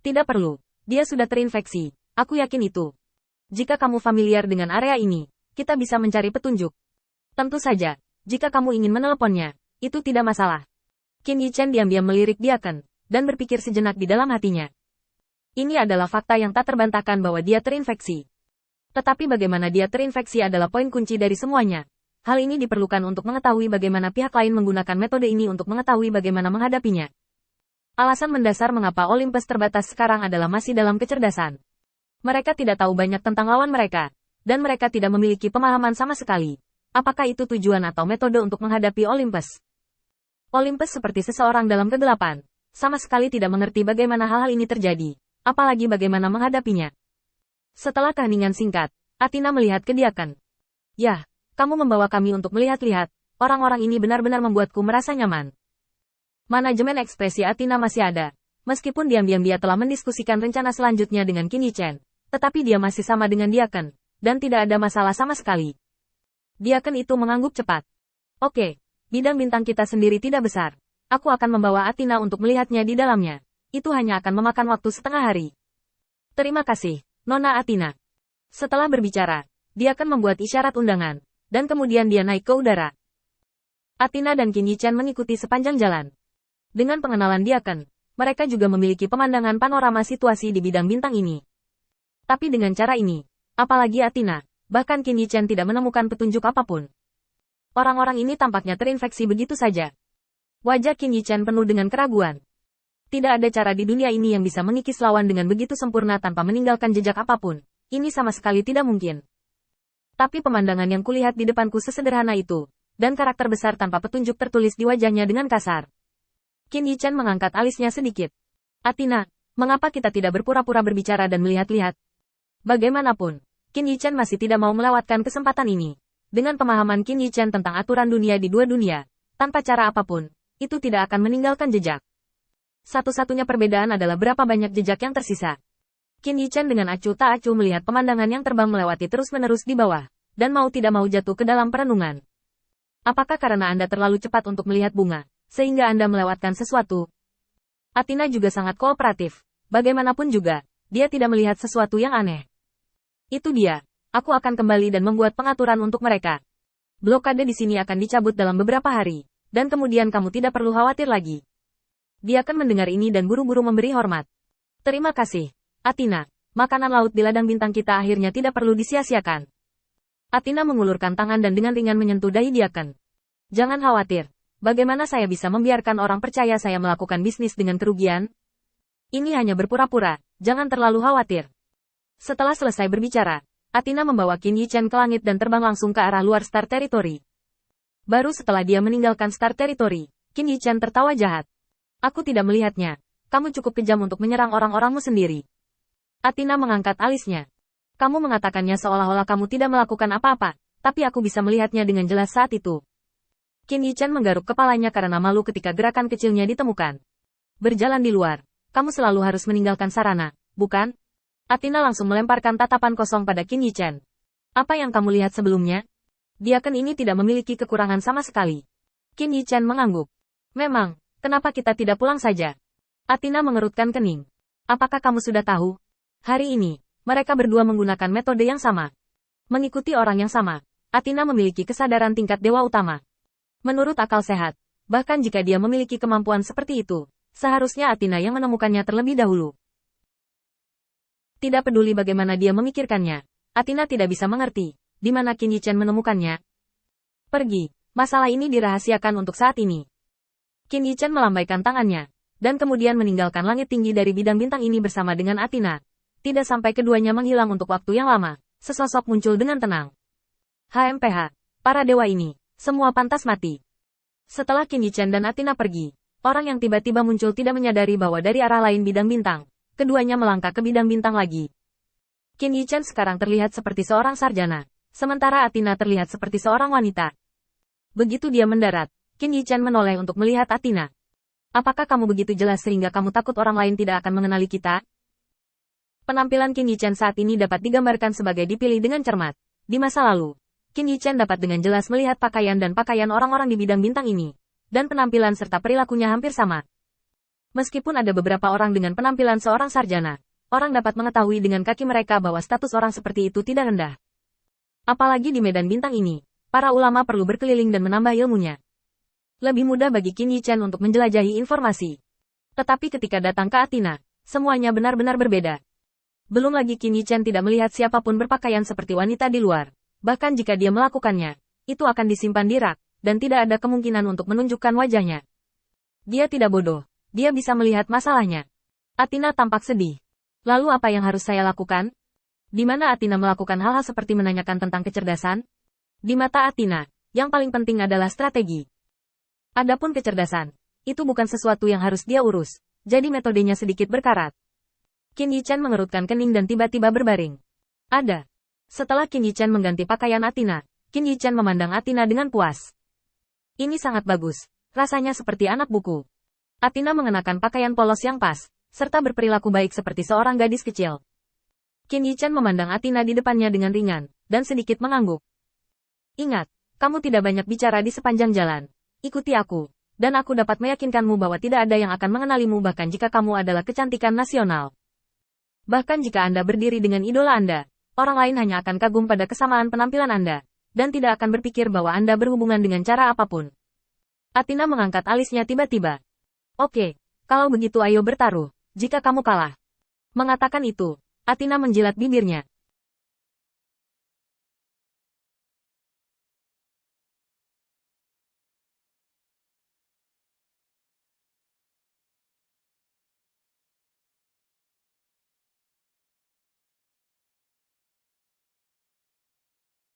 Tidak perlu. Dia sudah terinfeksi. Aku yakin itu. Jika kamu familiar dengan area ini, kita bisa mencari petunjuk. Tentu saja, jika kamu ingin meneleponnya, itu tidak masalah. Qin Yichen diam-diam melirik Diaken, dan berpikir sejenak di dalam hatinya. Ini adalah fakta yang tak terbantahkan bahwa dia terinfeksi. Tetapi bagaimana dia terinfeksi adalah poin kunci dari semuanya. Hal ini diperlukan untuk mengetahui bagaimana pihak lain menggunakan metode ini untuk mengetahui bagaimana menghadapinya. Alasan mendasar mengapa Olympus terbatas sekarang adalah masih dalam kecerdasan. Mereka tidak tahu banyak tentang lawan mereka, dan mereka tidak memiliki pemahaman sama sekali. Apakah itu tujuan atau metode untuk menghadapi Olympus? Olympus seperti seseorang dalam kegelapan, sama sekali tidak mengerti bagaimana hal-hal ini terjadi, apalagi bagaimana menghadapinya. Setelah keheningan singkat, Athena melihat ke Diaken. Yah, kamu membawa kami untuk melihat-lihat, orang-orang ini benar-benar membuatku merasa nyaman. Manajemen ekspresi Athena masih ada. Meskipun diam-diam dia telah mendiskusikan rencana selanjutnya dengan Qin Yichen, tetapi dia masih sama dengan Diaken, dan tidak ada masalah sama sekali. Diaken itu mengangguk cepat. Oke, bidang bintang kita sendiri tidak besar. Aku akan membawa Athena untuk melihatnya di dalamnya. Itu hanya akan memakan waktu setengah hari. Terima kasih, Nona Athena. Setelah berbicara, Diaken membuat isyarat undangan, dan kemudian dia naik ke udara. Athena dan Qin Yichen mengikuti sepanjang jalan. Dengan pengenalan Diaken, mereka juga memiliki pemandangan panorama situasi di bidang bintang ini. Tapi dengan cara ini, apalagi Athena, bahkan Qin Yichen tidak menemukan petunjuk apapun. Orang-orang ini tampaknya terinfeksi begitu saja. Wajah Qin Yichen penuh dengan keraguan. Tidak ada cara di dunia ini yang bisa mengikis lawan dengan begitu sempurna tanpa meninggalkan jejak apapun. Ini sama sekali tidak mungkin. Tapi pemandangan yang kulihat di depanku sesederhana itu, dan karakter besar tanpa petunjuk tertulis di wajahnya dengan kasar. Qin Yichen mengangkat alisnya sedikit. Athena, mengapa kita tidak berpura-pura berbicara dan melihat-lihat? Bagaimanapun, Qin Yichen masih tidak mau melewatkan kesempatan ini. Dengan pemahaman Qin Yichen tentang aturan dunia di dua dunia, tanpa cara apapun, itu tidak akan meninggalkan jejak. Satu-satunya perbedaan adalah berapa banyak jejak yang tersisa. Qin Yichen dengan acuh tak acuh melihat pemandangan yang terbang melewati terus-menerus di bawah, dan mau tidak mau jatuh ke dalam perenungan. Apakah karena Anda terlalu cepat untuk melihat bunga, sehingga Anda melewatkan sesuatu? Athena juga sangat kooperatif. Bagaimanapun juga, dia tidak melihat sesuatu yang aneh. Itu dia. Aku akan kembali dan membuat pengaturan untuk mereka. Blokade di sini akan dicabut dalam beberapa hari, dan kemudian kamu tidak perlu khawatir lagi. Dia akan mendengar ini dan buru-buru memberi hormat. Terima kasih, Athena. Makanan laut di ladang bintang kita akhirnya tidak perlu disia-siakan. Athena mengulurkan tangan dan dengan ringan menyentuh dahi Diaken. Jangan khawatir. Bagaimana saya bisa membiarkan orang percaya saya melakukan bisnis dengan kerugian? Ini hanya berpura-pura, jangan terlalu khawatir. Setelah selesai berbicara, Athena membawa Qin Yichen ke langit dan terbang langsung ke arah luar Star Territory. Baru setelah dia meninggalkan Star Territory, Qin Yichen tertawa jahat. Aku tidak melihatnya. Kamu cukup kejam untuk menyerang orang-orangmu sendiri. Athena mengangkat alisnya. Kamu mengatakannya seolah-olah kamu tidak melakukan apa-apa, tapi aku bisa melihatnya dengan jelas saat itu. Qin Yichen menggaruk kepalanya karena malu ketika gerakan kecilnya ditemukan. Berjalan di luar, kamu selalu harus meninggalkan sarana, bukan? Athena langsung melemparkan tatapan kosong pada Qin Yichen. Apa yang kamu lihat sebelumnya? Diaken ini tidak memiliki kekurangan sama sekali. Qin Yichen mengangguk. Memang, kenapa kita tidak pulang saja? Athena mengerutkan kening. Apakah kamu sudah tahu? Hari ini, mereka berdua menggunakan metode yang sama. Mengikuti orang yang sama, Athena memiliki kesadaran tingkat dewa utama. Menurut akal sehat, bahkan jika dia memiliki kemampuan seperti itu, seharusnya Athena yang menemukannya terlebih dahulu. Tidak peduli bagaimana dia memikirkannya, Athena tidak bisa mengerti, di mana Qin Yichen menemukannya. Pergi, masalah ini dirahasiakan untuk saat ini. Qin Yichen melambaikan tangannya, dan kemudian meninggalkan langit tinggi dari bidang bintang ini bersama dengan Athena. Tidak sampai keduanya menghilang untuk waktu yang lama, sesosok muncul dengan tenang. HMPH, para dewa ini. Semua pantas mati. Setelah Qin Yichen dan Athena pergi, orang yang tiba-tiba muncul tidak menyadari bahwa dari arah lain bidang bintang, keduanya melangkah ke bidang bintang lagi. Qin Yichen sekarang terlihat seperti seorang sarjana, sementara Athena terlihat seperti seorang wanita. Begitu dia mendarat, Qin Yichen menoleh untuk melihat Athena. Apakah kamu begitu jelas sehingga kamu takut orang lain tidak akan mengenali kita? Penampilan Qin Yichen saat ini dapat digambarkan sebagai dipilih dengan cermat. Di masa lalu, Qin Yichen dapat dengan jelas melihat pakaian dan pakaian orang-orang di bidang bintang ini, dan penampilan serta perilakunya hampir sama. Meskipun ada beberapa orang dengan penampilan seorang sarjana, orang dapat mengetahui dengan kaki mereka bahwa status orang seperti itu tidak rendah. Apalagi di medan bintang ini, para ulama perlu berkeliling dan menambah ilmunya. Lebih mudah bagi Qin Yichen untuk menjelajahi informasi. Tetapi ketika datang ke Athena, semuanya benar-benar berbeda. Belum lagi Qin Yichen tidak melihat siapapun berpakaian seperti wanita di luar. Bahkan jika dia melakukannya, itu akan disimpan di rak, dan tidak ada kemungkinan untuk menunjukkan wajahnya. Dia tidak bodoh. Dia bisa melihat masalahnya. Athena tampak sedih. Lalu apa yang harus saya lakukan? Di mana Athena melakukan hal-hal seperti menanyakan tentang kecerdasan? Di mata Athena, yang paling penting adalah strategi. Adapun kecerdasan, itu bukan sesuatu yang harus dia urus, jadi metodenya sedikit berkarat. Qin Yichen mengerutkan kening dan tiba-tiba berbaring. Ada. Setelah Qin Yichen mengganti pakaian Athena, Qin Yichen memandang Athena dengan puas. Ini sangat bagus, rasanya seperti anak buku. Athena mengenakan pakaian polos yang pas, serta berperilaku baik seperti seorang gadis kecil. Qin Yichen memandang Athena di depannya dengan ringan, dan sedikit mengangguk. Ingat, kamu tidak banyak bicara di sepanjang jalan. Ikuti aku, dan aku dapat meyakinkanmu bahwa tidak ada yang akan mengenalimu bahkan jika kamu adalah kecantikan nasional. Bahkan jika Anda berdiri dengan idola Anda, orang lain hanya akan kagum pada kesamaan penampilan Anda, dan tidak akan berpikir bahwa Anda berhubungan dengan cara apapun. Athena mengangkat alisnya tiba-tiba. Oke, kalau begitu ayo bertaruh, jika kamu kalah. Mengatakan itu, Athena menjilat bibirnya.